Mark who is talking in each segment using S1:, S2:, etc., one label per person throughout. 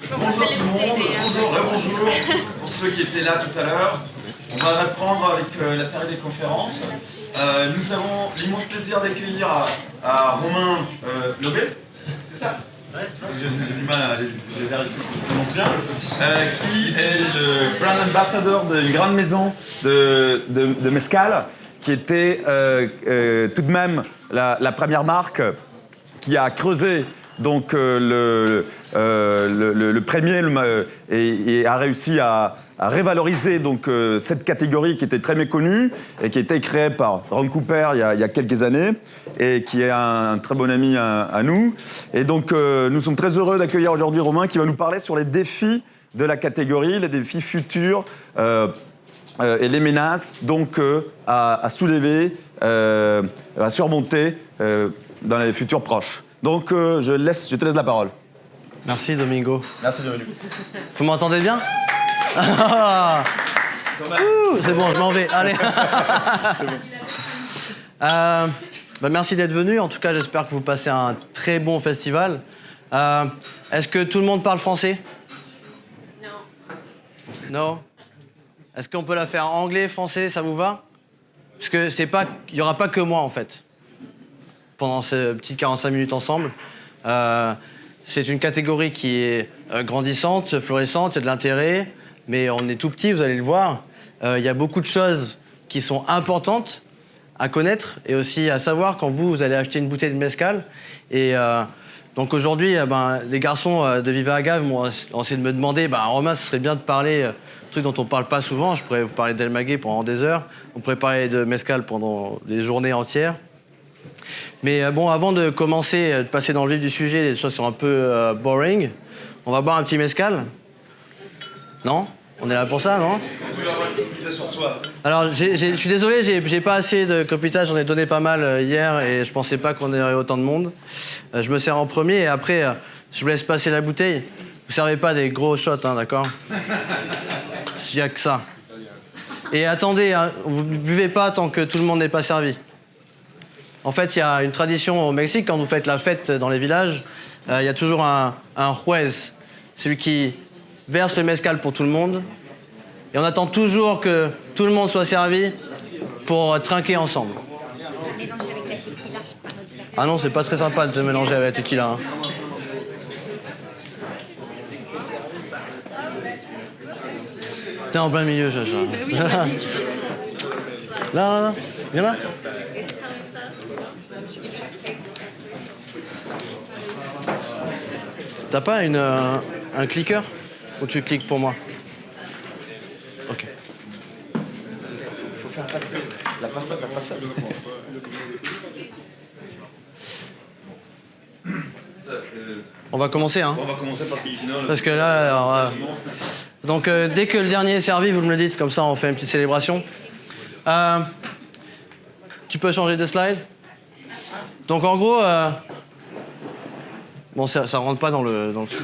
S1: Bonjour tout le monde, bonjour, rebonjour pour ceux qui étaient là tout à l'heure. On va reprendre avec la série des conférences. Nous avons l'immense plaisir d'accueillir à Romain Llobet, c'est ça? Ouais. J'ai du mal à vérifier si je prononce bien. Qui est le brand ambassadeur d'une grande maison de Mezcal, qui était tout de même la première marque qui a creusé donc le premier et a réussi à révaloriser donc cette catégorie qui était très méconnue et qui a été créée par Ron Cooper il y a quelques années et qui est un très bon ami à nous. Et donc nous sommes très heureux d'accueillir aujourd'hui Romain qui va nous parler sur les défis de la catégorie, les défis futurs et les menaces donc à soulever, à surmonter dans les futurs proches. Donc je te laisse la parole.
S2: Merci Domingo.
S1: Merci bienvenue.
S2: Vous m'entendez bien? C'est bon, je m'en vais. Allez. C'est bon. Merci d'être venu. En tout cas, j'espère que vous passez un très bon festival. Est-ce que tout le monde parle français? Non. Est-ce qu'on peut la faire en anglais, français, ça vous va? Parce que il n'y aura pas que moi en fait. Pendant ces petites 45 minutes ensemble. C'est une catégorie qui est grandissante, florissante, il y a de l'intérêt, mais on est tout petit, vous allez le voir. Il y a beaucoup de choses qui sont importantes à connaître et aussi à savoir quand vous allez acheter une bouteille de mezcal. Et donc aujourd'hui, les garçons de Viva Agave m'ont essayé de me demander, Romain, ce serait bien de parler un truc dont on ne parle pas souvent. Je pourrais vous parler d'El Maguey pendant des heures. On pourrait parler de mezcal pendant des journées entières. Mais avant de commencer, de passer dans le vif du sujet, les choses sont un peu boring. On va boire un petit mezcal. Non? On est là pour ça, non? Alors, je suis désolé, j'ai pas assez de copitage, j'en ai donné pas mal hier et je pensais pas qu'on aurait autant de monde. Je me sers en premier et après, je vous laisse passer la bouteille. Vous servez pas des gros shots, hein, d'accord? Il n'y a que ça. Et attendez, hein, vous ne buvez pas tant que tout le monde n'est pas servi. En fait, il y a une tradition au Mexique, quand vous faites la fête dans les villages, il y a toujours un juez, celui qui verse le mezcal pour tout le monde. Et on attend toujours que tout le monde soit servi pour trinquer ensemble. Ah non, c'est pas très sympa de se mélanger avec la tequila. Hein. T'es en plein milieu, Chacha. Oui, là, viens là. T'as pas un clicker? Ou tu cliques pour moi? Ok. Faut faire passer la passade. On va commencer, hein? On va commencer parce que sinon... Parce que là, alors, donc dès que le dernier est servi, vous me le dites, comme ça on fait une petite célébration. Tu peux changer de slide? Donc en gros... Bon, ça rentre pas dans le truc,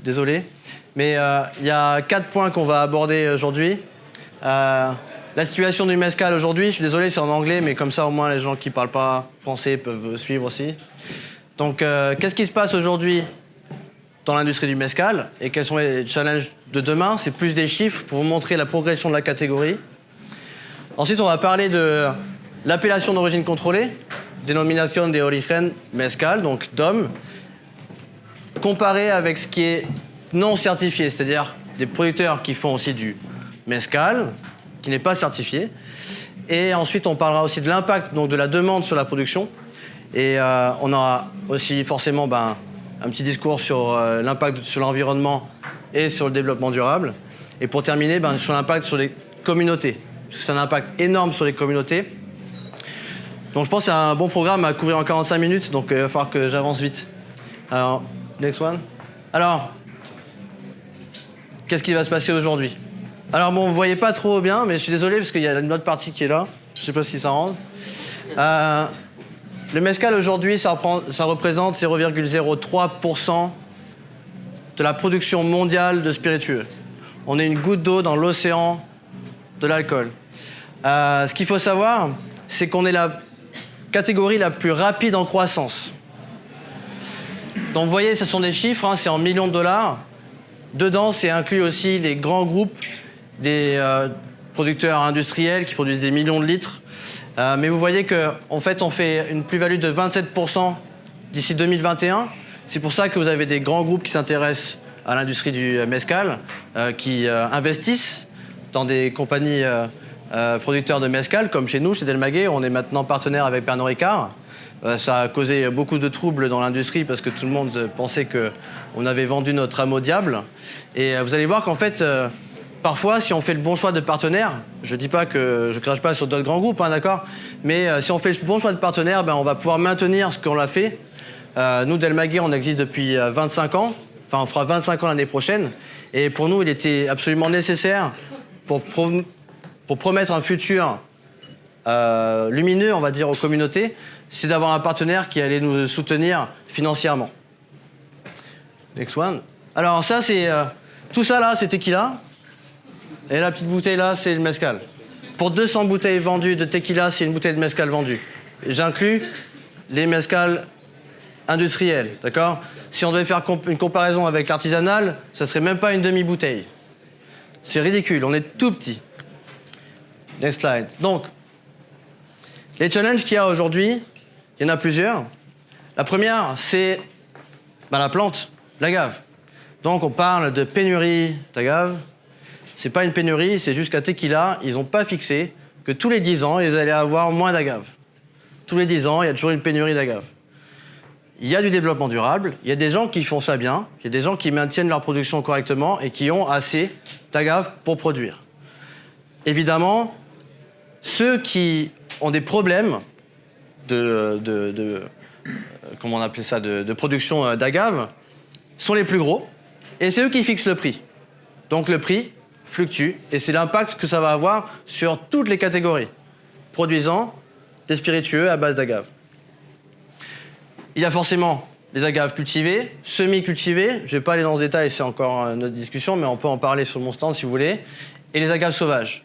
S2: désolé. Mais il y a 4 points qu'on va aborder aujourd'hui. La situation du mezcal aujourd'hui, je suis désolé, c'est en anglais, mais comme ça, au moins, les gens qui parlent pas français peuvent suivre aussi. Donc, qu'est-ce qui se passe aujourd'hui dans l'industrie du mezcal et quels sont les challenges de demain? C'est plus des chiffres pour vous montrer la progression de la catégorie. Ensuite, on va parler de l'appellation d'origine contrôlée, dénomination de origen mezcal, donc DOM, comparé avec ce qui est non certifié, c'est-à-dire des producteurs qui font aussi du mezcal, qui n'est pas certifié. Et ensuite, on parlera aussi de l'impact, donc de la demande sur la production. Et on aura aussi forcément un petit discours sur l'impact sur l'environnement et sur le développement durable. Et pour terminer, sur l'impact sur les communautés. Parce que c'est un impact énorme sur les communautés. Donc je pense que c'est un bon programme à couvrir en 45 minutes, donc il va falloir que j'avance vite. Alors, next one. Alors, qu'est-ce qui va se passer aujourd'hui? Alors bon, vous voyez pas trop bien, mais je suis désolé parce qu'il y a une autre partie qui est là. Je sais pas si ça rentre. Le mezcal aujourd'hui, ça représente 0,03% de la production mondiale de spiritueux. On est une goutte d'eau dans l'océan de l'alcool. Ce qu'il faut savoir, c'est qu'on est la catégorie la plus rapide en croissance. Donc vous voyez, ce sont des chiffres, hein, c'est en millions de dollars. Dedans, c'est inclus aussi les grands groupes des producteurs industriels qui produisent des millions de litres. Mais vous voyez qu'en fait, on fait une plus-value de 27% d'ici 2021. C'est pour ça que vous avez des grands groupes qui s'intéressent à l'industrie du mezcal, qui investissent dans des compagnies producteurs de mezcal, comme chez nous, chez Maguey. On est maintenant partenaire avec Pernod Ricard. Ça a causé beaucoup de troubles dans l'industrie parce que tout le monde pensait qu'on avait vendu notre âme au diable. Et vous allez voir qu'en fait, parfois, si on fait le bon choix de partenaire, je dis pas que je crache pas sur d'autres grands groupes, hein, d'accord, mais si on fait le bon choix de partenaire, on va pouvoir maintenir ce qu'on a fait. Nous, Maguey, on existe depuis 25 ans. Enfin, on fera 25 ans l'année prochaine. Et pour nous, il était absolument nécessaire pour promettre un futur lumineux, on va dire, aux communautés, c'est d'avoir un partenaire qui allait nous soutenir financièrement. Next one. Alors ça, c'est... tout ça, là, c'est tequila. Et la petite bouteille, là, c'est le mezcal. Pour 200 bouteilles vendues de tequila, c'est une bouteille de mezcal vendue. J'inclus les mezcals industriels, d'accord? Si on devait faire une comparaison avec l'artisanal, ça serait même pas une demi-bouteille. C'est ridicule, on est tout petit. Next slide. Donc, les challenges qu'il y a aujourd'hui, il y en a plusieurs. La première, c'est la plante, l'agave. Donc, on parle de pénurie d'agave. C'est pas une pénurie, c'est juste qu'à Tequila, ils n'ont pas fixé que tous les 10 ans, ils allaient avoir moins d'agave. Tous les 10 ans, il y a toujours une pénurie d'agave. Il y a du développement durable, il y a des gens qui font ça bien, il y a des gens qui maintiennent leur production correctement et qui ont assez d'agave pour produire. Évidemment, ceux qui ont des problèmes comment on appelait ça, de production d'agave sont les plus gros et c'est eux qui fixent le prix. Donc le prix fluctue et c'est l'impact que ça va avoir sur toutes les catégories produisant des spiritueux à base d'agave. Il y a forcément les agaves cultivées, semi-cultivées, je ne vais pas aller dans ce détail, c'est encore une autre discussion, mais on peut en parler sur mon stand si vous voulez, et les agaves sauvages.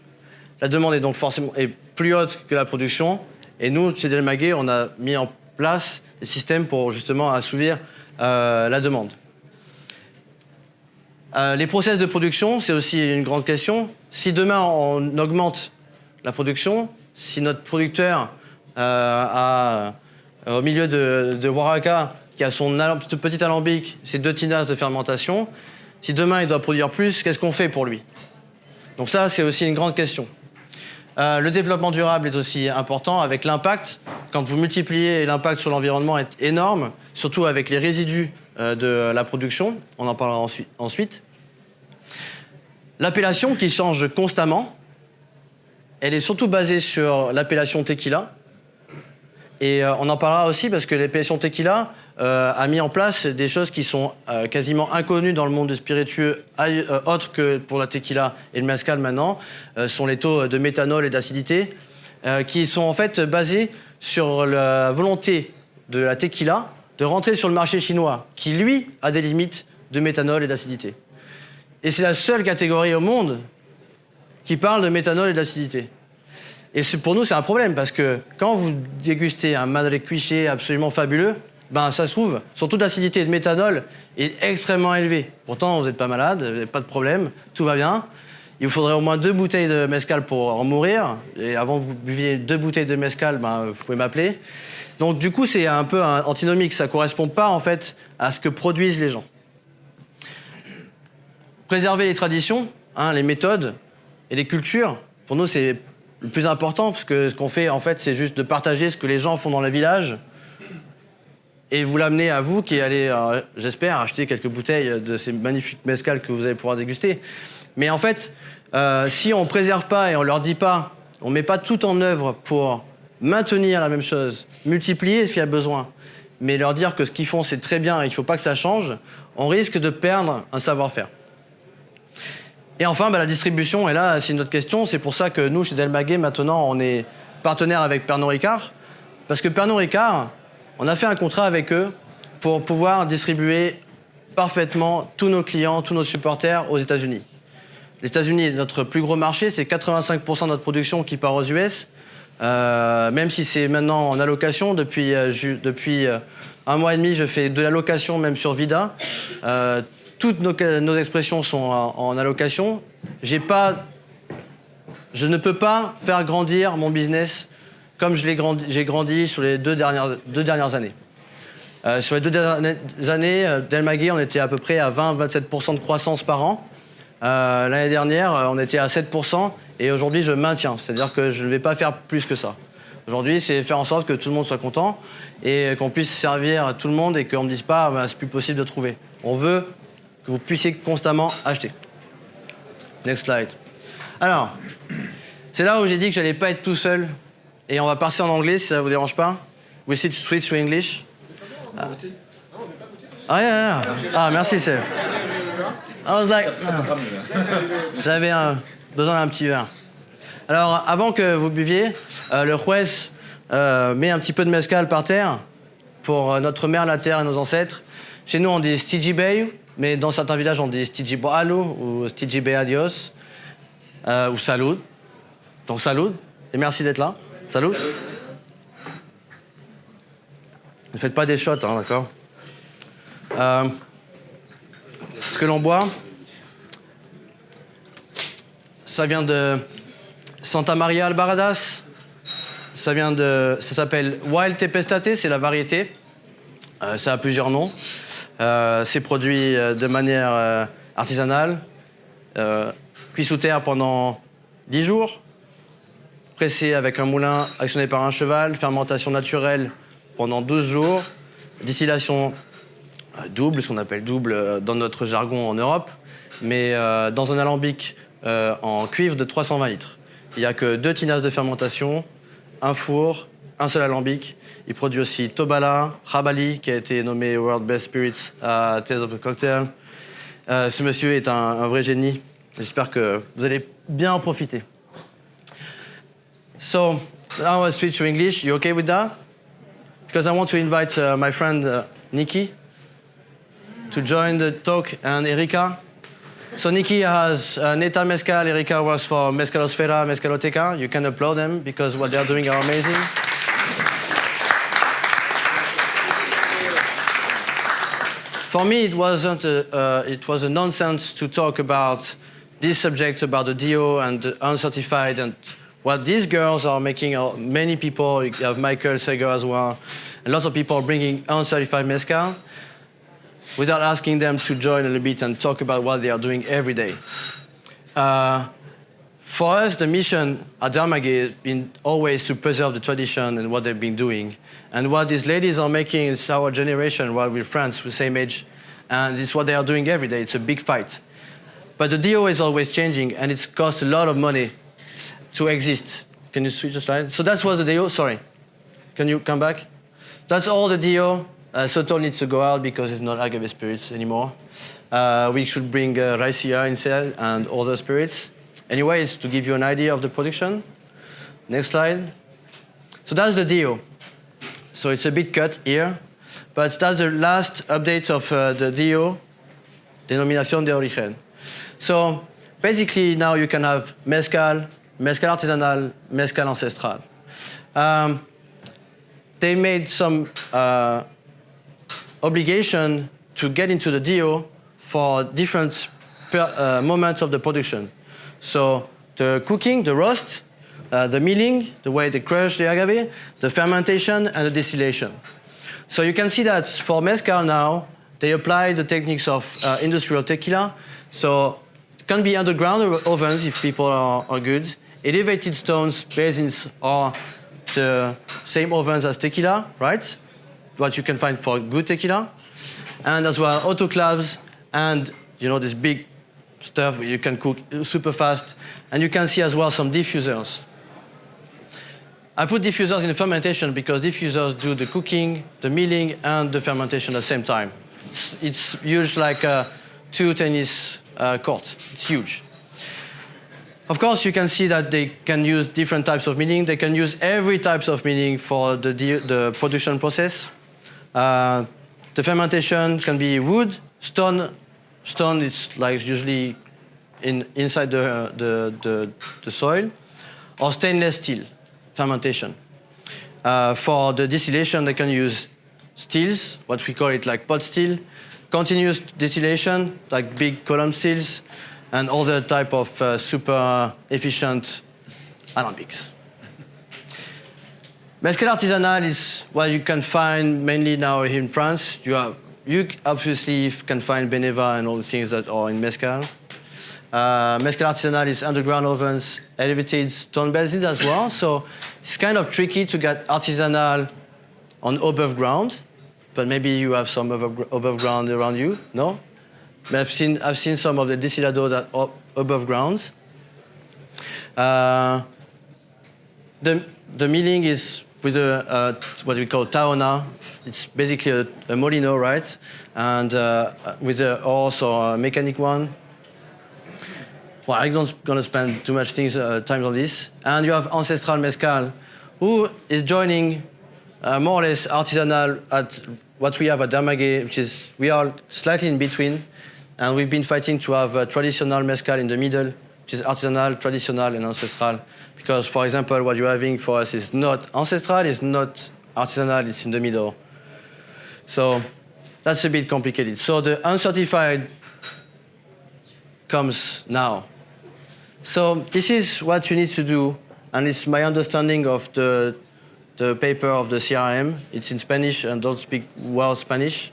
S2: La demande est donc forcément plus haute que la production, et nous, chez Maguey, on a mis en place des systèmes pour justement assouvir la demande. Les process de production, c'est aussi une grande question. Si demain on augmente la production, si notre producteur au milieu de Waraka, qui a son petit alambic, ses 2 tinasses de fermentation, si demain il doit produire plus, qu'est-ce qu'on fait pour lui? Donc ça, c'est aussi une grande question. Le développement durable est aussi important avec l'impact. Quand vous multipliez, l'impact sur l'environnement est énorme, surtout avec les résidus de la production. On en parlera ensuite. L'appellation qui change constamment, elle est surtout basée sur l'appellation tequila. Et on en parlera aussi parce que l'appellation tequila a mis en place des choses qui sont quasiment inconnues dans le monde du spiritueux, autres que pour la tequila et le mezcal maintenant, sont les taux de méthanol et d'acidité, qui sont en fait basés sur la volonté de la tequila de rentrer sur le marché chinois, qui lui a des limites de méthanol et d'acidité. Et c'est la seule catégorie au monde qui parle de méthanol et d'acidité. Et pour nous, c'est un problème, parce que quand vous dégustez un Madre Cuiché absolument fabuleux, ça se trouve, surtout d'acidité et de méthanol, est extrêmement élevé. Pourtant, vous n'êtes pas malade, vous n'avez pas de problème, tout va bien. Il vous faudrait au moins 2 bouteilles de mezcal pour en mourir. Et avant que vous buviez 2 bouteilles de mezcal, vous pouvez m'appeler. Donc du coup, c'est un peu antinomique. Ça ne correspond pas, en fait, à ce que produisent les gens. Préserver les traditions, les méthodes et les cultures, pour nous, c'est le plus important, parce que ce qu'on fait, en fait, c'est juste de partager ce que les gens font dans le village et vous l'amener à vous qui allez, j'espère, acheter quelques bouteilles de ces magnifiques mezcal que vous allez pouvoir déguster. Mais en fait, si on ne préserve pas et on ne leur dit pas, on ne met pas tout en œuvre pour maintenir la même chose, multiplier ce qu'il y a besoin, mais leur dire que ce qu'ils font, c'est très bien et qu'il ne faut pas que ça change, on risque de perdre un savoir-faire. Et enfin, la distribution, et là, c'est une autre question. C'est pour ça que nous, chez Maguey, maintenant, on est partenaire avec Pernod Ricard. Parce que Pernod Ricard, on a fait un contrat avec eux pour pouvoir distribuer parfaitement tous nos clients, tous nos supporters aux États-Unis. Les États-Unis est notre plus gros marché, c'est 85% de notre production qui part aux US. Même si c'est maintenant en allocation, depuis 1 mois et demi, je fais de l'allocation même sur Vida. toutes nos expressions sont en allocation. Je ne peux pas faire grandir mon business comme j'ai grandi sur les deux dernières années. Sur les 2 dernières années, Del Maguey, on était à peu près à 20-27% de croissance par an. L'année dernière, on était à 7%. Et aujourd'hui, je maintiens. C'est-à-dire que je ne vais pas faire plus que ça. Aujourd'hui, c'est faire en sorte que tout le monde soit content et qu'on puisse servir tout le monde et qu'on ne me dise pas c'est plus possible de trouver. On veut que vous puissiez constamment acheter. Next slide. Alors, c'est là où j'ai dit que je n'allais pas être tout seul. Et on va passer en anglais si ça ne vous dérange pas. We switch to English. Ah, merci, Seb. I was like... J'avais besoin d'un petit verre. Alors, avant que vous buviez, le juez met un petit peu de mezcal par terre pour notre mère, la terre et nos ancêtres. Chez nous, on dit Stigi Bay, mais dans certains villages, on dit Stigi Boalu ou Stigi Bay Adios ou Salud. Donc, Salud. Et merci d'être là. Salud. Ne faites pas des shots, hein, d'accord. Ce que l'on boit, ça vient de Santa Maria Albaradas. Ça s'appelle Wild Tempestate, c'est la variété. Ça a plusieurs noms. C'est produit de manière artisanale, cuit sous terre pendant 10 jours, pressé avec un moulin actionné par un cheval, fermentation naturelle pendant 12 jours, distillation double, ce qu'on appelle double dans notre jargon en Europe, mais dans un alambic en cuivre de 320 litres. Il n'y a que 2 tinasses de fermentation, un four, un seul alambic. Il produit aussi Tobala, Rabali, qui a été nommé World Best Spirits à Tales of the Cocktail. Ce monsieur est un vrai génie. J'espère que vous allez bien en profiter. So, now I switch to English. You okay with that? Because I want to invite my friend Nikki to join the talk, and Erika. So Nikki has Neta Mezcal, Erika works for Mezcalosfera, Mezcaloteca. You can applaud them because what they're doing are amazing. For me, it was a nonsense to talk about this subject, about the DO and the uncertified, and what these girls are making. Many people, you have Michael Sager as well, and lots of people are bringing uncertified mezcal, without asking them to join a little bit and talk about what they are doing every day. For us, the mission at Del Maguey has been always to preserve the tradition and what they've been doing. And what these ladies are making is our generation, while we're friends, we're the same age, and it's what they are doing every day. It's a big fight. But the DO is always changing, and it costs a lot of money to exist. Can you switch the slide? So that's what the DO, sorry. Can you come back? That's all the DO. Sotol needs to go out because it's not agave spirits anymore. We should bring raicilla instead and other spirits. Anyways, to give you an idea of the production. Next slide. So that's the DO. So it's a bit cut here, but that's the last update of the DO, Denominación de Origen. So basically now you can have mezcal, mezcal artisanal, mezcal ancestral. They made some obligation to get into the DO for different moments of the production. So the cooking, the roast, the milling, the way they crush the agave, the fermentation, and the distillation. So you can see that for mezcal now, they apply the techniques of industrial tequila. So it can be underground ovens if people are good. Elevated stones, basins are the same ovens as tequila, right? What you can find for good tequila. And as well, autoclaves and, this big stuff you can cook super fast. And you can see as well some diffusers. I put diffusers in the fermentation because diffusers do the cooking, the milling, and the fermentation at the same time. It's huge, like 2 tennis courts. It's huge. Of course, you can see that they can use different types of milling. They can use every type of milling for the production process. The fermentation can be wood, stone. Stone is like usually inside the soil, or stainless steel fermentation. For the distillation, they can use steels, what we call it like pot still, continuous distillation, like big column stills, and other type of super efficient alambics. Mezcal artisanal is what you can find mainly now here in France. You obviously can find Beneva and all the things that are in Mezcal. Mezcal artisanal is underground ovens, elevated stone basins as well. So it's kind of tricky to get artisanal on above ground, but maybe you have some above ground around you, no? But I've seen some of the destillados that are above ground. The milling is with what we call taona. It's basically a molino, right? And with also a mechanic one. Well, I'm not going to spend too much time on this. And you have Ancestral Mezcal, who is joining more or less artisanal at what we have at Maguey, which is we are slightly in between. And we've been fighting to have traditional Mezcal in the middle, which is artisanal, traditional, and ancestral. Because, for example, what you're having for us is not ancestral, it's not artisanal, it's in the middle. So that's a bit complicated. So the uncertified comes now. So this is what you need to do, and it's my understanding of the paper of the CRM. It's in Spanish and don't speak well Spanish.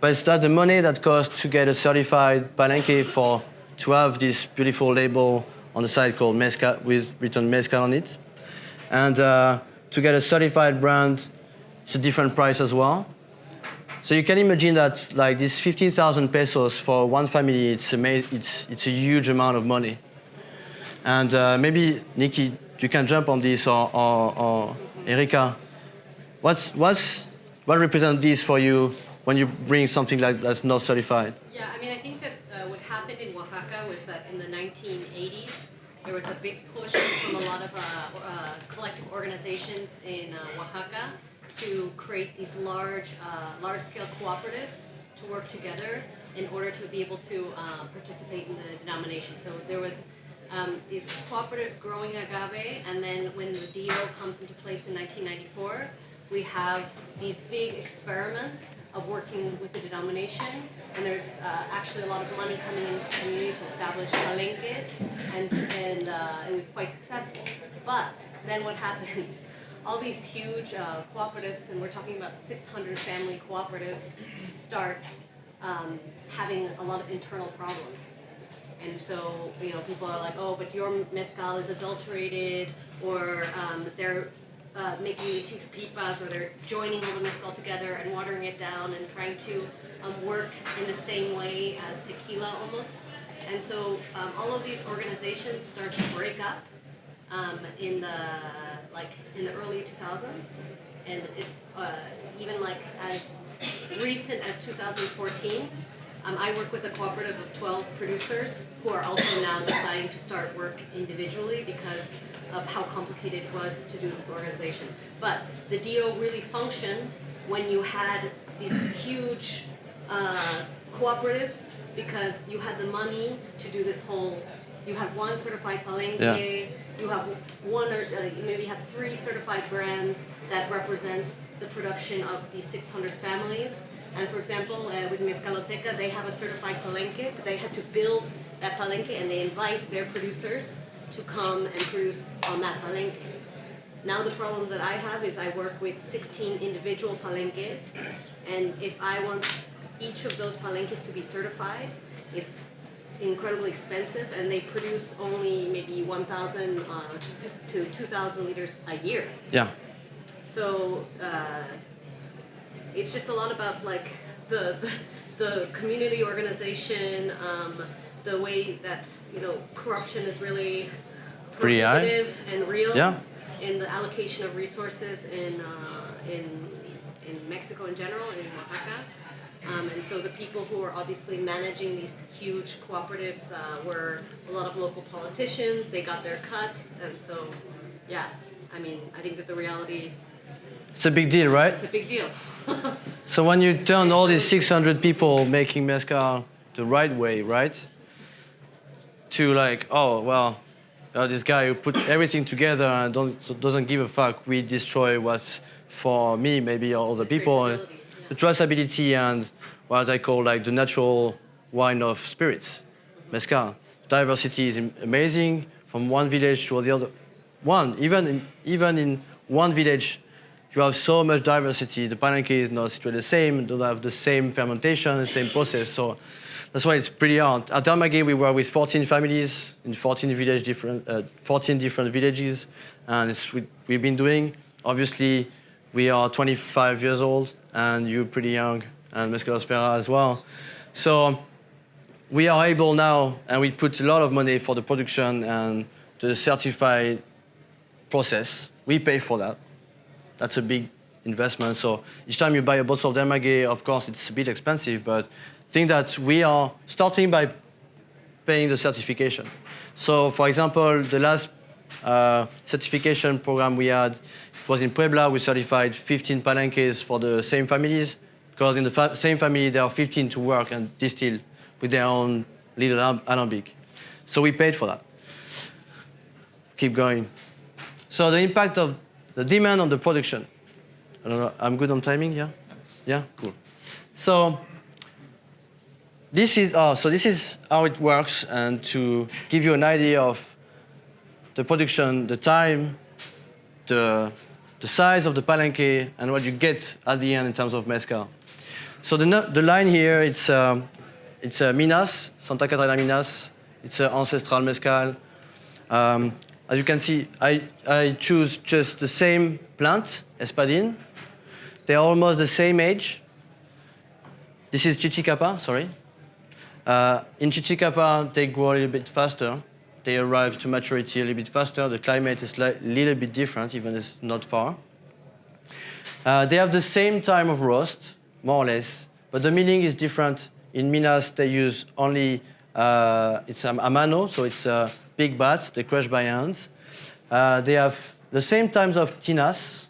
S2: But it's not the money that costs to get a certified palenque to have this beautiful label on the side called Mezcal, with written Mezcal on it. And to get a certified brand, it's a different price as well. So you can imagine that like this 15,000 pesos for one family, it's a huge amount of money. And maybe, Nikki, you can jump on this, or Erika. What represents this for you when you bring something like that's not certified?
S3: Yeah, I mean, I think that what happened in Oaxaca was that in the 1980s, there was a big push from a lot of collective organizations in Oaxaca to create these large-scale cooperatives to work together in order to be able to participate in the denomination. So there was these cooperatives growing agave, and then when the DO comes into place in 1994, we have these big experiments of working with the denomination, and there's actually a lot of money coming into the community to establish palenques, and it was quite successful. But then what happens? All these huge cooperatives, and we're talking about 600 family cooperatives, start having a lot of internal problems. And so, people are like, oh, but your mezcal is adulterated, or they're making these huge pipas, or they're joining all the mezcal together and watering it down and trying to work in the same way as tequila almost. And so all of these organizations start to break up in the early 2000s, and it's even like as recent as 2014. I work with a cooperative of 12 producers who are also now deciding to start work individually because of how complicated it was to do this organization. But the DO really functioned when you had these huge cooperatives, because you had the money to do this whole, you have one certified palenque, you have one, or maybe you have 3 certified brands that represent the production of these 600 families. And for example, with Mezcaloteca, they have a certified palenque, but they have to build that palenque, and they invite their producers to come and produce on that palenque. Now the problem that I have is I work with 16 individual palenques, and if I want each of those palenques to be certified, it's incredibly expensive, and they produce only maybe 1,000 to 2,000 liters a year.
S2: Yeah.
S3: So it's just a lot about like the community organization, the way that corruption is really prohibitive and real in the allocation of resources in Mexico in general and in Oaxaca. And so the people who are obviously managing these huge cooperatives were a lot of local politicians. They got their cut, and so I think that the reality.
S2: It's a big deal, right?
S3: It's a big deal.
S2: So when you turn all these 600 people making mezcal the right way, right? To like, oh, well, this guy who put everything together and doesn't give a fuck, we destroy what's for me, maybe, or other people. the traceability and what I call like the natural wine of spirits, Mezcal. Diversity is amazing from one village to the other. Even in one village, you have so much diversity. The Palenque is not situated the same, don't have the same fermentation, the same process. So that's why it's pretty hard. At Maguey, we were with 14 families in 14 different villages, and we've been doing. Obviously, we are 25 years old, and you're pretty young, and Mezcalosfera as well. So we are able now, and we put a lot of money for the production and the certified process. We pay for that. That's a big investment. So each time you buy a bottle of Maguey, of course, it's a bit expensive, but I think that we are starting by paying the certification. So, for example, the last certification program we had, it was in Puebla. We certified 15 palenques for the same families, because in the same family, there are 15 to work and distill with their own little alambic. So we paid for that. Keep going. So the impact of the demand on the production. I don't know, I'm good on timing, yeah? Yeah, cool. So this is how it works, and to give you an idea of the production, the time, the size of the palenque, and what you get at the end in terms of mezcal. So the line here, it's Minas, Santa Catarina Minas. It's an ancestral mezcal. As you can see, I choose just the same plant, espadín. They're almost the same age. This is Chichicapa, sorry. In Chichicapa, they grow a little bit faster. They arrive to maturity a little bit faster. The climate is a little bit different, even if it's not far. They have the same time of roast, more or less, but the meaning is different. In Minas, they use only, it's a mano, so it's big bats, they crush by hands. They have the same times of tinas.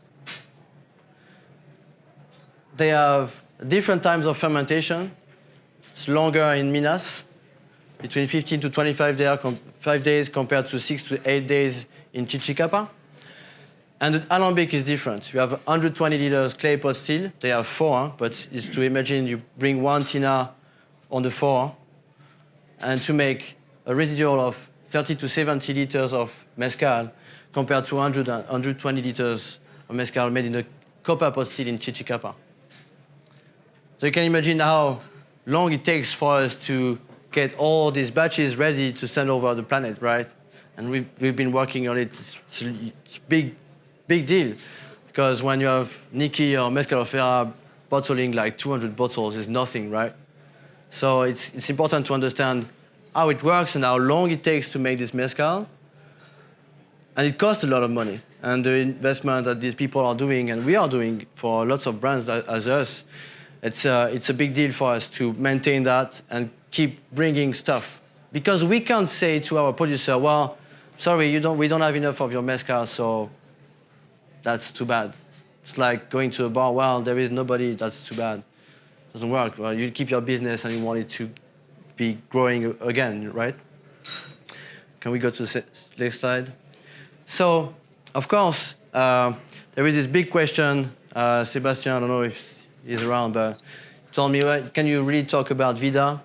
S2: They have different times of fermentation. It's longer in Minas, between 15 to 25 days compared to 6 to 8 days in Chichicapa. And the alambic is different. You have 120 liters clay pot still. They have 4, but it's to imagine you bring 1 tina on the 4, and to make a residual of 30 to 70 liters of mezcal compared to 120 liters of mezcal made in a copper pot still in Chichicapa. So you can imagine how long it takes for us to get all these batches ready to send over the planet, right? And we've been working on it. It's a big deal, because when you have Nikki or Mezcalosfera bottling like 200 bottles is nothing, right? So it's important to understand how it works and how long it takes to make this mezcal. And it costs a lot of money. And the investment that these people are doing, and we are doing for lots of brands as us, it's a big deal for us to maintain that and keep bringing stuff. Because we can't say to our producer, well, sorry, we don't have enough of your mezcal, so that's too bad. It's like going to a bar, well, there is nobody, that's too bad. It doesn't work. Well, you keep your business and you want it to be growing again, right? Can we go to the next slide? So, of course, there is this big question. Sebastian, I don't know if he's around, but he told me, well, can you really talk about Vida?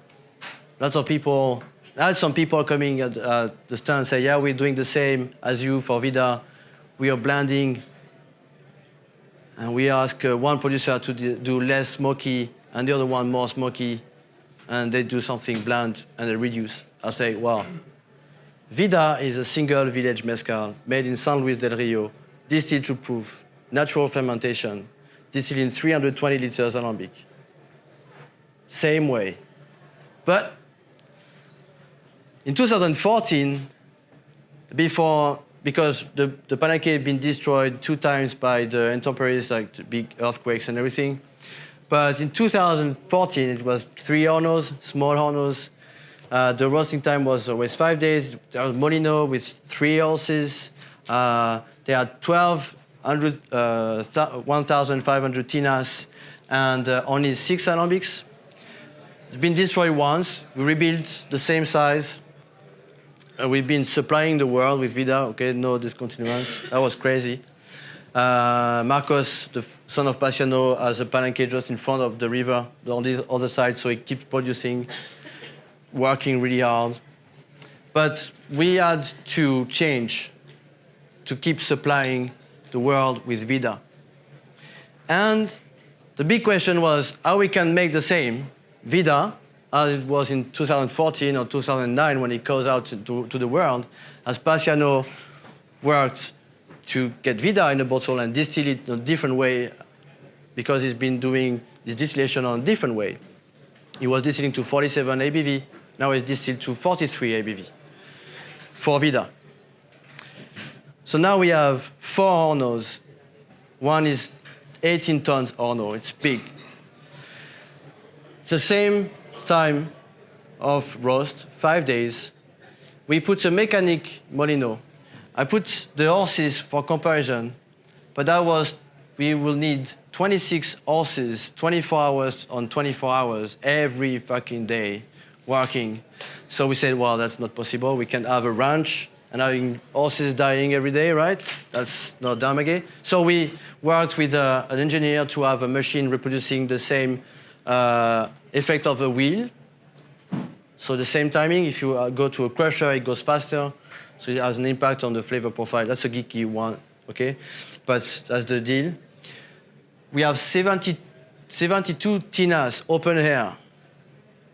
S2: Lots of people, I had some people coming at the stand and say, yeah, we're doing the same as you for Vida. We are blending. And we ask one producer to do less smoky and the other one more smoky, and they do something bland and they reduce. I say, well, Vida is a single village mezcal made in San Luis del Rio, distilled to proof, natural fermentation, distilled in 320 liters alambic. Same way. But in 2014, because the Palenque had been destroyed 2 times by the intemperies, like the big earthquakes and everything. But in 2014, it was 3 hornos, small hornos. The roasting time was always 5 days. There was Molino with 3 horses. They had 1,500 tinas and only 6 alambics. It's been destroyed once. We rebuilt the same size. We've been supplying the world with Vida, okay, no discontinuance. That was crazy. Marcos, the son of Paciano, has a palenque just in front of the river on the other side, so he keeps producing, working really hard. But we had to change to keep supplying the world with Vida. And the big question was how we can make the same Vida as it was in 2014 or 2009 when it goes out to the world, as Paciano worked to get Vida in a bottle and distill it in a different way because he's been doing his distillation on a different way. He was distilling to 47 ABV, now he's distilled to 43 ABV for Vida. So now we have 4 hornos. One is 18 tons horno, it's big. It's the same time of roast, 5 days. We put a mechanic molino. I put the horses for comparison, but we will need 26 horses, 24 hours on 24 hours, every fucking day working. So we said, well, that's not possible. We can't have a ranch and having horses dying every day, right? That's not Maguey. So we worked with an engineer to have a machine reproducing the same effect of a wheel. So the same timing, if you go to a crusher, it goes faster. So it has an impact on the flavor profile. That's a geeky one, okay? But that's the deal. We have 72 tinas open air.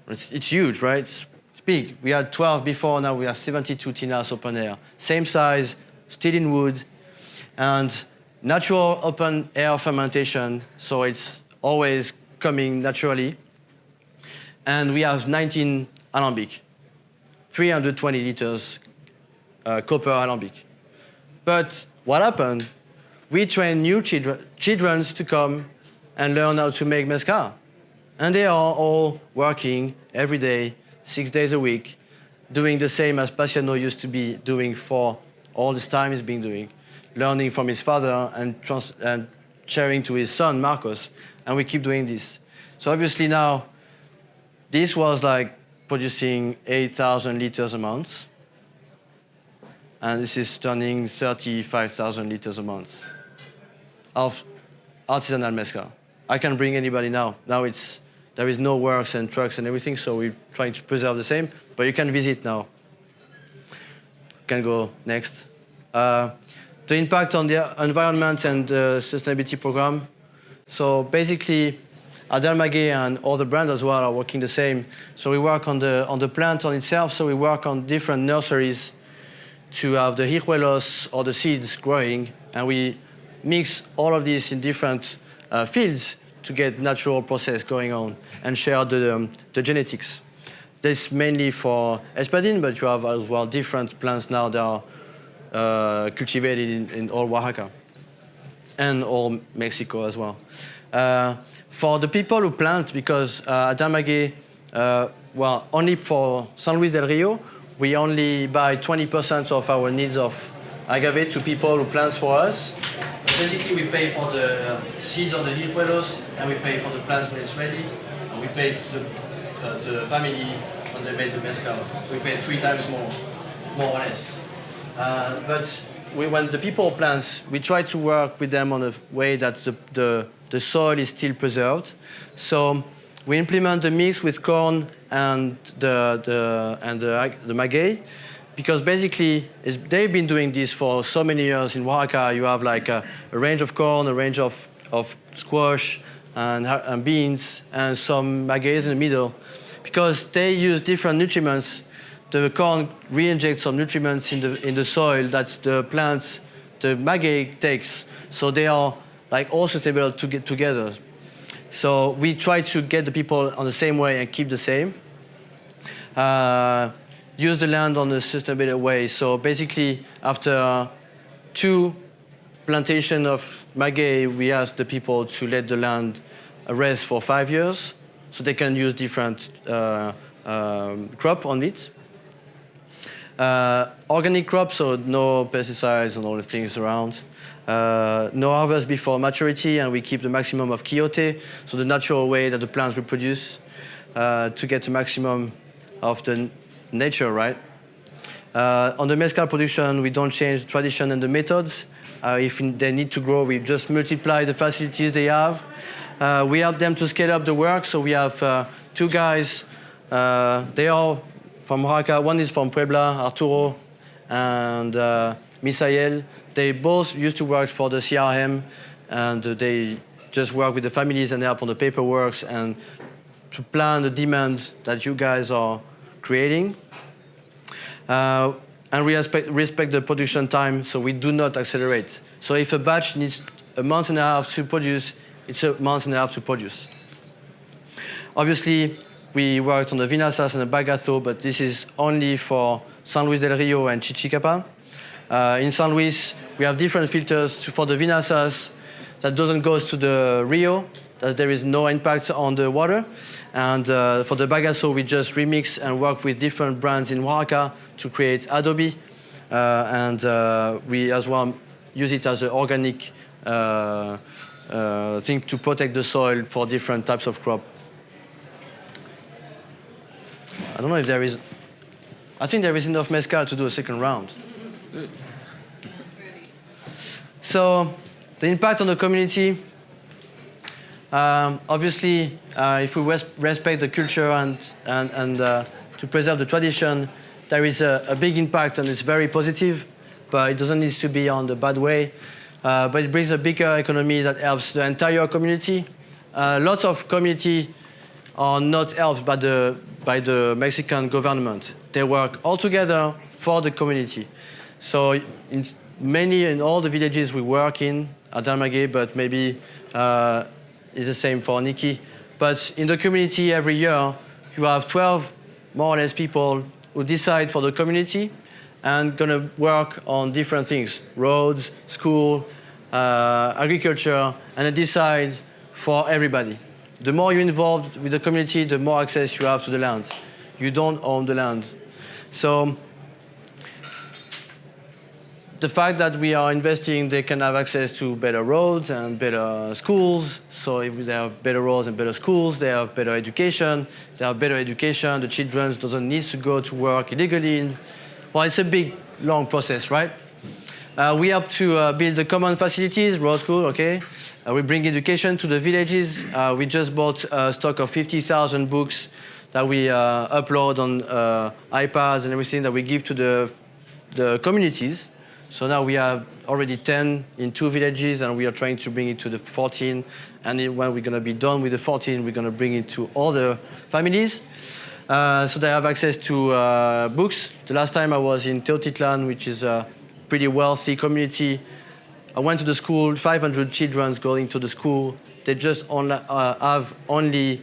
S2: It's huge, right? It's big. We had 12 before, now we have 72 tinas open air. Same size, still in wood, and natural open air fermentation, so it's always coming naturally. And we have 19 alambic, 320 liters copper alambic. But what happened? We trained new children to come and learn how to make mezcal. And they are all working every day, 6 days a week, doing the same as Paciano used to be doing for all this time he's been doing, learning from his father and sharing to his son, Marcos, and we keep doing this. So obviously now, this was like producing 8,000 liters a month, and this is turning 35,000 liters a month of artisanal mezcal. I can bring anybody now. Now there is no works and trucks and everything, so we're trying to preserve the same, but you can visit now. Can go next. The impact on the environment and the sustainability program. So basically, Adel Maguey and all the brands as well are working the same. So we work on the plant on itself, so we work on different nurseries to have the hijuelos or the seeds growing, and we mix all of these in different fields to get natural process going on and share the genetics. This mainly for espadín, but you have as well different plants now that are cultivated in all Oaxaca and all Mexico as well. For the people who plant, because at Maguey, well, only for San Luis del Rio, we only buy 20% of our needs of agave to people who plant for us. Basically, we pay for the seeds on the hijuelos, and we pay for the plants when it's ready, and we pay the family when they make the mezcal. We pay 3 times more or less. But when the people plant, we try to work with them on a way that the soil is still preserved. So we implement the mix with corn and the maguey, because basically they've been doing this for so many years in Oaxaca. You have like a range of corn, a range of squash and beans, and some magueys in the middle, because they use different nutriments. The corn re-injects some nutriments in the soil that the plants, the maguey takes, so they are like all suitable to get together. So we try to get the people on the same way and keep the same. Use the land on a sustainable way. So basically, after 2 plantations of maguey, we ask the people to let the land rest for 5 years, so they can use different crop on it. Organic crop, so no pesticides and all the things around. No harvest before maturity, and we keep the maximum of quiote, so the natural way that the plants reproduce to get the maximum of the nature, right? On the mezcal production, we don't change the tradition and the methods. If they need to grow, we just multiply the facilities they have. We help them to scale up the work. So we have 2 guys. They are from Oaxaca. One is from Puebla, Arturo, and Misael. They both used to work for the CRM, and they just work with the families and help on the paperwork and to plan the demands that you guys are creating. And we respect the production time, so we do not accelerate. So if a batch needs a month and a half to produce, it's a month and a half to produce. Obviously, we worked on the vinasas and the bagazo, but this is only for San Luis del Rio and Chichicapa. In San Luis, we have different filters for the vinasas that doesn't go to the Rio, that there is no impact on the water. And for the bagazo, we just remix and work with different brands in Oaxaca to create adobe. And we as well use it as an organic thing to protect the soil for different types of crop. I don't know if there is... I think there is enough mezcal to do a second round. So, the impact on the community, obviously, if we respect the culture and to preserve the tradition, there is a big impact and it's very positive, but it doesn't need to be on the bad way. But it brings a bigger economy that helps the entire community. Lots of community are not helped by the Mexican government. They work all together for the community. So in all the villages we work in, at Maguey, but maybe it's the same for Nikki. But in the community every year, you have 12 more or less people who decide for the community and gonna work on different things, roads, school, agriculture, and they decide for everybody. The more you're involved with the community, the more access you have to the land. You don't own the land. So the fact that we are investing, they can have access to better roads and better schools. So if they have better roads and better schools, they have better education. They have better education. The children doesn't need to go to work illegally. Well, it's a big, long process, right? We help to build the common facilities, road school, okay? We bring education to the villages. We just bought a stock of 50,000 books that we upload on iPads and everything that we give to the communities. So now we have already 10 in 2 villages, and we are trying to bring it to the 14. And when we're going to be done with the 14, we're going to bring it to all the families. So they have access to books. The last time I was in Teotitlan, which is a pretty wealthy community, I went to the school, 500 children going to the school. They just have only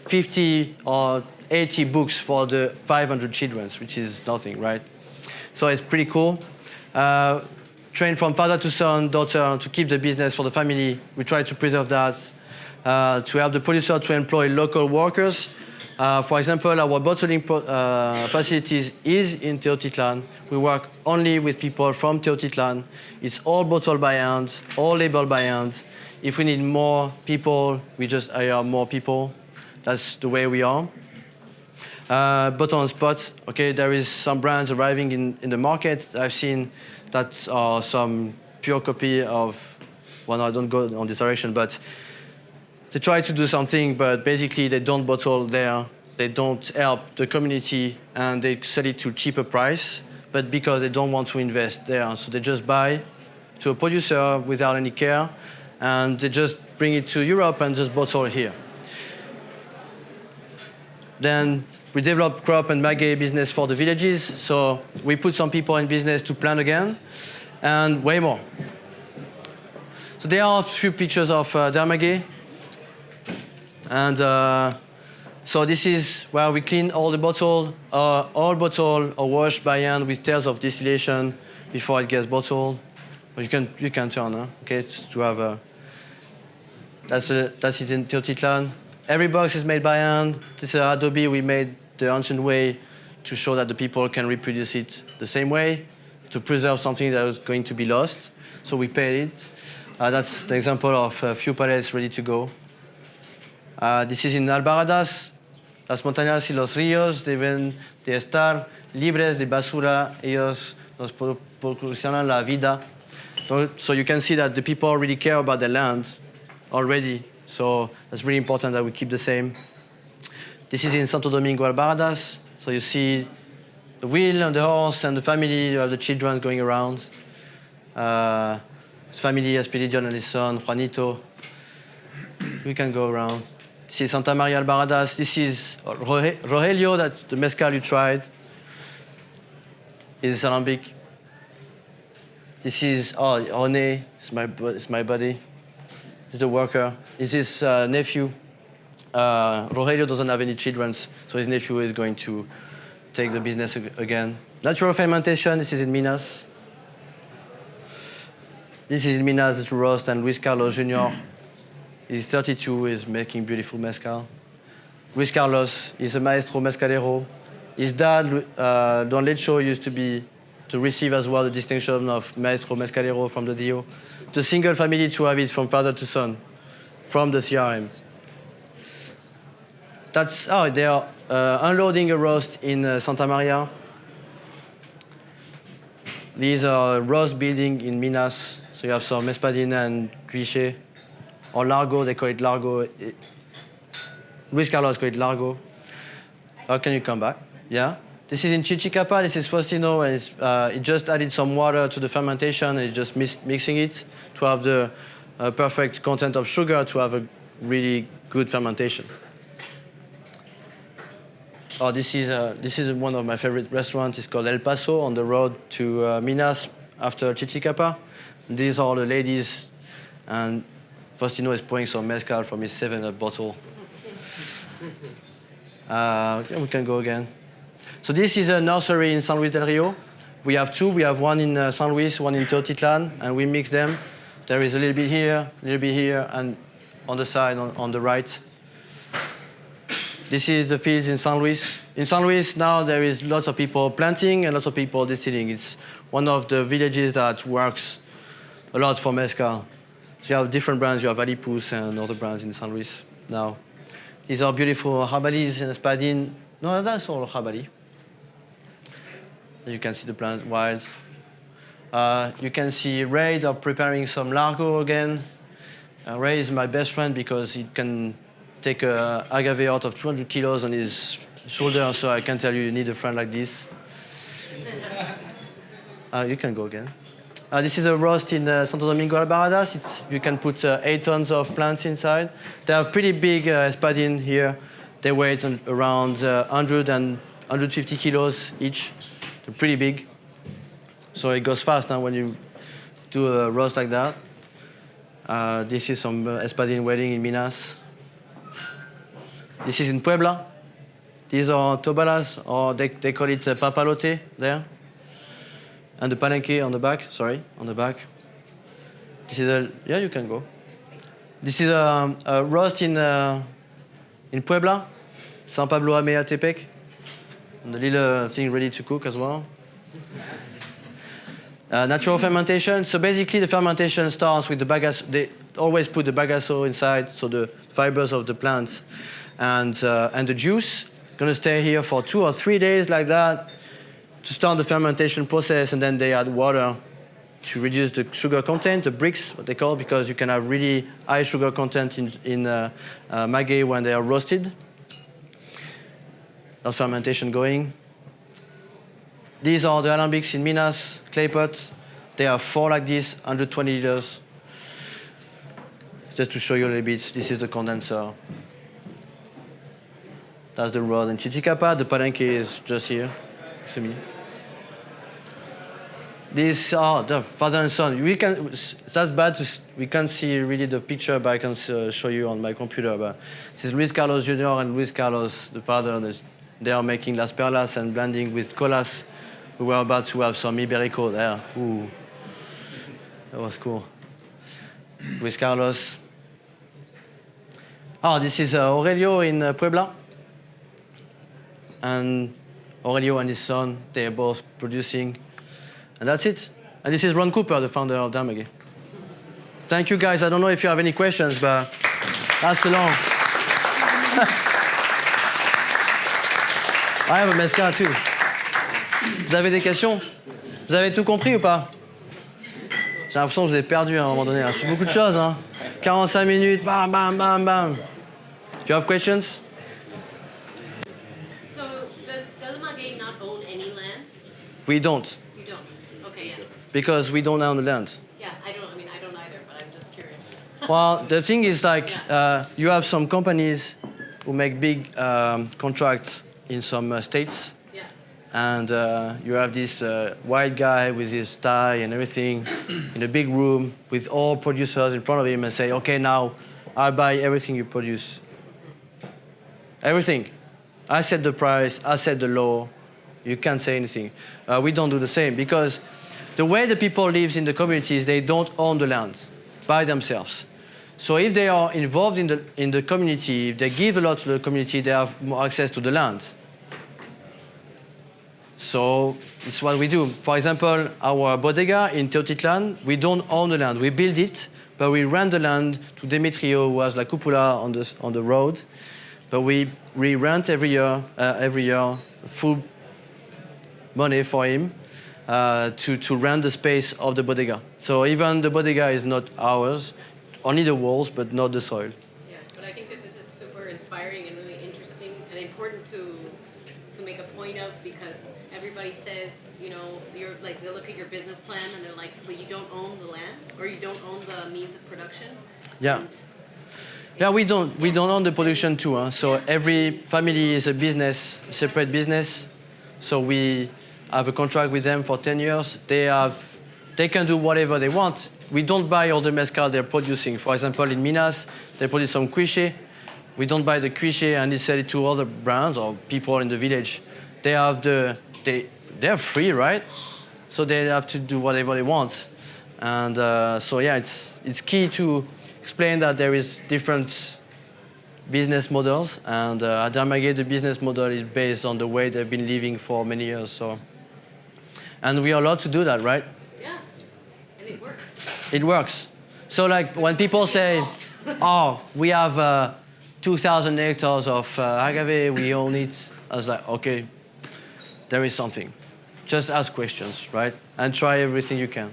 S2: 50 or 80 books for the 500 children, which is nothing, right? So it's pretty cool. Train from father to son, daughter, to keep the business for the family. We try to preserve that, to help the producer to employ local workers. For example, our bottling facilities is in Teotitlan. We work only with people from Teotitlan. It's all bottled by hand, all labeled by hand. If we need more people, we just hire more people. That's the way we are. But on spot, okay, there is some brands arriving in the market. I've seen that are some pure copy of, well, no, I don't go on this direction, but they try to do something, but basically they don't bottle there, they don't help the community, and they sell it to cheaper price, but because they don't want to invest there. So they just buy to a producer without any care, and they just bring it to Europe and just bottle here. Then we develop crop and maguey business for the villages. So we put some people in business to plant again, and way more. So there are a few pictures of maguey. And so this is where we clean all the bottle. All bottle are washed by hand with tails of distillation before it gets bottled. But you can turn, huh? Okay, to have a. That's it in Teotitlan. Every box is made by hand. This is adobe we made the ancient way to show that the people can reproduce it the same way, to preserve something that was going to be lost. So we paid it. That's the example of a few pallets ready to go. This is in Albaradas. Las montañas y los ríos deben de estar libres de basura. Ellos nos proporcionan la vida. So you can see that the people really care about their land already. So that's really important that we keep the same. This is in Santo Domingo, Albaradas. So you see the wheel and the horse and the family. You have the children going around. Family, Espiridion and his son, Juanito. We can go around. This is Santa Maria Albaradas. This is Rogelio, that's the mezcal you tried. This is Alambic. This is, René, it's my buddy. He's the worker. This is his nephew. Rogelio doesn't have any children, so his nephew is going to take the business again. Natural fermentation, this is in Minas. This is in Minas, it's roast, and Luis Carlos Jr. He's 32, he's making beautiful mezcal. Luis Carlos is a maestro mezcalero. His dad, Don Lecho, used to receive as well the distinction of maestro mezcalero from the Dio. The single family to have it from father to son, from the CRM. They are unloading a roast in Santa Maria. These are roast building in Minas. So you have some Espadina and Cuiche, or Largo, they call it Largo. Luis Carlos call it Largo. Can you come back? Yeah? This is in Chichicapa, this is Faustino, and it just added some water to the fermentation, and it's just mixing it to have the perfect content of sugar to have a really good fermentation. This is one of my favorite restaurants. It's called El Paso, on the road to Minas after Chichicapa. These are the ladies, and Faustino is pouring some mezcal from his 7-Up bottle. We can go again. So this is a nursery in San Luis del Rio. We have two. We have one in San Luis, one in Teotitlan, and we mix them. There is a little bit here, and on the side, on the right. This is the fields in San Luis. In San Luis now there is lots of people planting and lots of people distilling. It's one of the villages that works a lot for mezcal. So you have different brands. You have Alipus and other brands in San Luis now. These are beautiful jabalis and espadin. No, that's all jabali. You can see the plant wild. You can see Ray are preparing some Largo again. Ray is my best friend because he can take a agave out of 200 kilos on his shoulder, so I can tell you need a friend like this. You can go again. This is a roast in Santo Domingo Albaradas. You can put 8 tons of plants inside. They have pretty big espadin here. They weigh around 100 and 150 kilos each. They're pretty big. So it goes fast when you do a roast like that. This is some espadin wedding in Minas. This is in Puebla. These are tobalas, or they call it papalote there. And the palenque on the back, on the back. This is you can go. This is a roast in Puebla, San Pablo Ameatepec. And the little thing ready to cook as well. Natural fermentation. So basically the fermentation starts with the bagasso. They always put the bagasso inside, so the fibers of the plants and the juice. Gonna stay here for 2 or 3 days like that to start the fermentation process, and then they add water to reduce the sugar content, the bricks, what they call, because you can have really high sugar content in maguey when they are roasted. That's fermentation going. These are the alambics in Minas, clay pot. They are 4 like this, 120 liters. Just to show you a little bit, this is the condenser. That's the road in Chichicapa. The palenque is just here, next to me. These are the father and son. That's bad. We can't see really the picture, but I can show you on my computer. But this is Luis Carlos Jr. and Luis Carlos, the father. They are making Las Perlas and blending with colas. We were about to have some Iberico there. Ooh, that was cool. Luis Carlos. This is Aurelio in Puebla. And Aurelio and his son, they are both producing. And that's it. And this is Ron Cooper, the founder of Damage. Thank you, guys. I don't know if you have any questions, but that's long. I have a mezcal too. Vous avez des questions? Vous avez tout compris ou pas? J'ai l'impression que je vous ai perdu à un moment donné. Hein. C'est beaucoup de choses. Hein. 45 minutes, bam, bam, bam, bam. Do you have questions?
S3: So does Maguey not own any land?
S2: We don't,
S3: You don't? Okay, yeah.
S2: because we don't own the land.
S3: Yeah, I don't either, but I'm just curious.
S2: Well, the thing is like you have some companies who make big contracts in some states.
S3: Yeah.
S2: And you have this white guy with his tie and everything in a big room with all producers in front of him and say, okay, now I buy everything you produce. Everything. I set the price, I set the law. You can't say anything. We don't do the same because the way the people live in the communities, they don't own the land by themselves. So if they are involved in the community, if they give a lot to the community, they have more access to the land. So it's what we do. For example, our bodega in Teotitlan, we don't own the land. We build it, but we rent the land to Demetrio, who has La Cupola on the road. But we rent every year full money for him to rent the space of the bodega. So even the bodega is not ours, only the walls, but not the soil.
S3: Yeah, but I think that this is super inspiring and really interesting and important to make a point of because everybody says, you know, you're like they look at your business plan and they're like, well, you don't own the land or you don't own the means of production.
S2: Yeah. Yeah, we don't own the production too. Huh? So every family is a business, separate business. So we have a contract with them for 10 years. They can do whatever they want. We don't buy all the mezcal they're producing. For example, in Minas, they produce some cuiche. We don't buy the cuiche and they sell it to other brands or people in the village. They're free, right? So they have to do whatever they want. And so yeah, it's key to explain that there is different business models, and at Maguey, the business model is based on the way they've been living for many years. So, and we are allowed to do that, right?
S3: Yeah, and it works.
S2: It works. So like when people say, "Oh, we have 2,000 hectares of agave, we own it," I was like, "Okay, there is something. Just ask questions, right? And try everything you can."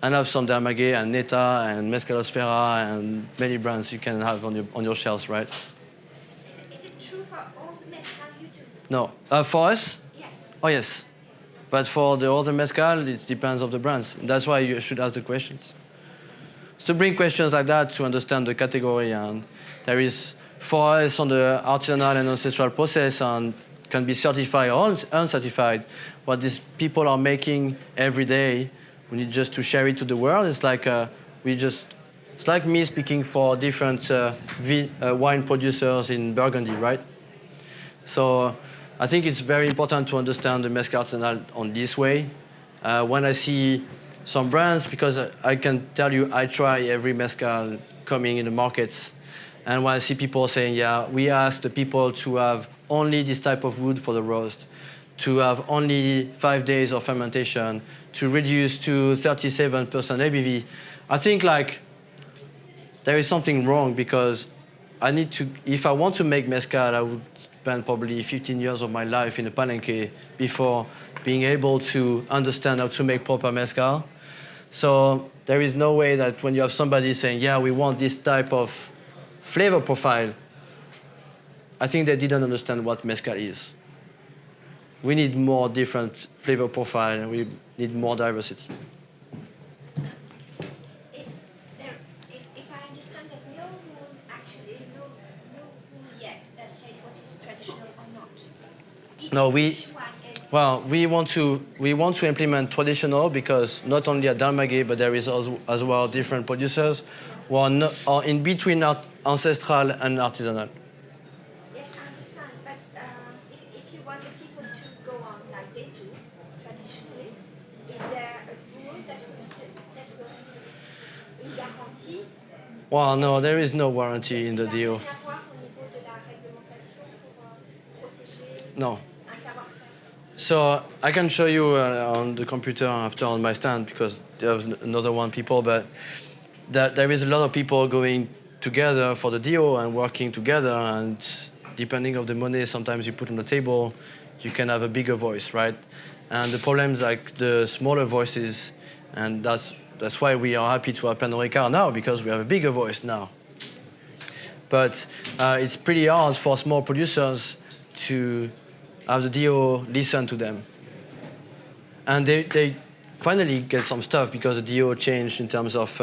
S2: And have some Maguey and Neta and Mezcalosfera and many brands you can have on your shelves, right?
S4: Is it true for all the mezcal you do?
S2: No. For us?
S4: Yes.
S2: Oh, yes. But for the other mezcal, it depends on the brands. That's why you should ask the questions. So bring questions like that to understand the category. And there is, for us, on the artisanal and ancestral process, and can be certified or uncertified, what these people are making every day. We need just to share it to the world. It's like it's like me speaking for different wine producers in Burgundy, right? So I think it's very important to understand the mezcal artisanal on this way. When I see some brands, because I can tell you I try every mezcal coming in the markets, and when I see people saying, yeah, we ask the people to have only this type of wood for the roast, to have only 5 days of fermentation, to reduce to 37% ABV. I think like there is something wrong because if I want to make mezcal, I would spend probably 15 years of my life in a palenque before being able to understand how to make proper mezcal. So there is no way that when you have somebody saying, yeah, we want this type of flavor profile, I think they didn't understand what mezcal is. We need more different flavor profile and we need more diversity.
S4: If I understand, there's no rule actually, no rule yet that says what is traditional or not. Each one is.
S2: Well, we want to implement traditional because not only at Maguey, but there is as well different producers who are in between ancestral and artisanal.
S4: Yes, I understand, but if you want the people to go on like they do traditionally, is there a rule that will une garantie?
S2: Well, no, there is no warranty in the deal.
S4: Rien à voir au niveau de la réglementation pour protéger
S2: No.
S4: un savoir-faire.
S2: So I can show you on the computer after on my stand because there's another one people, but there is a lot of people going together for the deal and working together, and depending on the money sometimes you put on the table, you can have a bigger voice, right? And the problem is like the smaller voices And that's why we are happy to have Pernod Ricard now, because we have a bigger voice now. But it's pretty hard for small producers to have the DO listen to them. And they finally get some stuff because the DO changed in terms of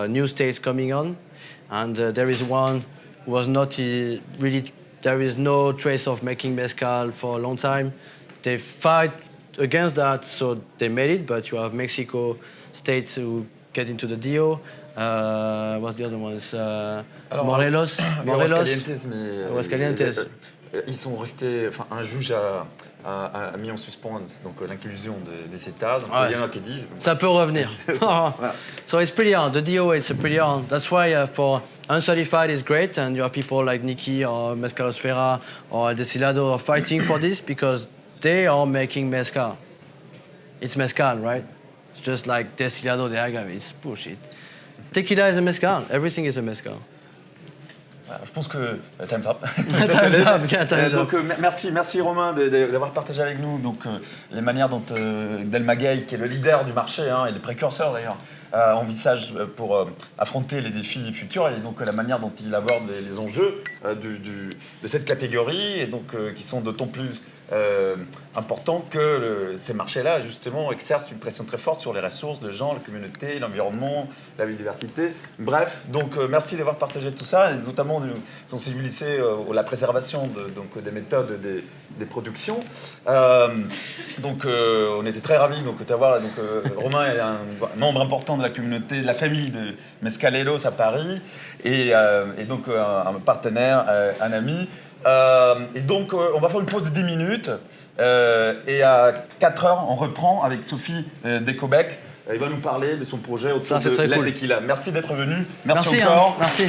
S2: new states coming on. And there is one who was not really, there is no trace of making mezcal for a long time. They fight against that, so they made it, but you have Mexico states who get into the DO. What's the other ones? Morelos.
S5: Aguascalientes, mais
S2: Aguascalientes.
S5: Ils sont restés. Enfin, un juge a mis en suspens donc l'inclusion des CETA. Donc il y en a qui disent.
S2: Ça peut revenir. So it's pretty hard. The DO it's pretty hard. That's why for uncertified is great, and you have people like Nikki or Mezcalosfera or Destilado are fighting for this because they are making mezcal. It's mezcal, right? It's just like Destilado de Agave. It's bullshit. Tequila is a mezcal. Everything is a mezcal.
S5: Voilà, je pense que time's up.
S2: Donc,
S5: merci Romain d'avoir partagé avec nous donc, les manières dont Del Maguey, qui est le leader du marché et le précurseur d'ailleurs, envisage pour affronter les défis futurs et donc la manière dont il aborde les enjeux de cette catégorie et donc qui sont d'autant plus importants que ces marchés-là justement exercent une pression très forte sur les ressources, les gens, la communauté, l'environnement, la biodiversité. Bref, donc merci d'avoir partagé tout ça et notamment de sensibiliser à la préservation des méthodes des productions. Donc on était très ravis de t'avoir. Romain est un membre important de la communauté, de la famille de Mezcaleros à Paris et donc un partenaire, un ami. Et donc, on va faire une pause de 10 minutes et à 4 heures, on reprend avec Sophie Descobec. Il va nous parler de son projet autour de la tequila. Merci d'être venu. Merci encore.
S2: Merci.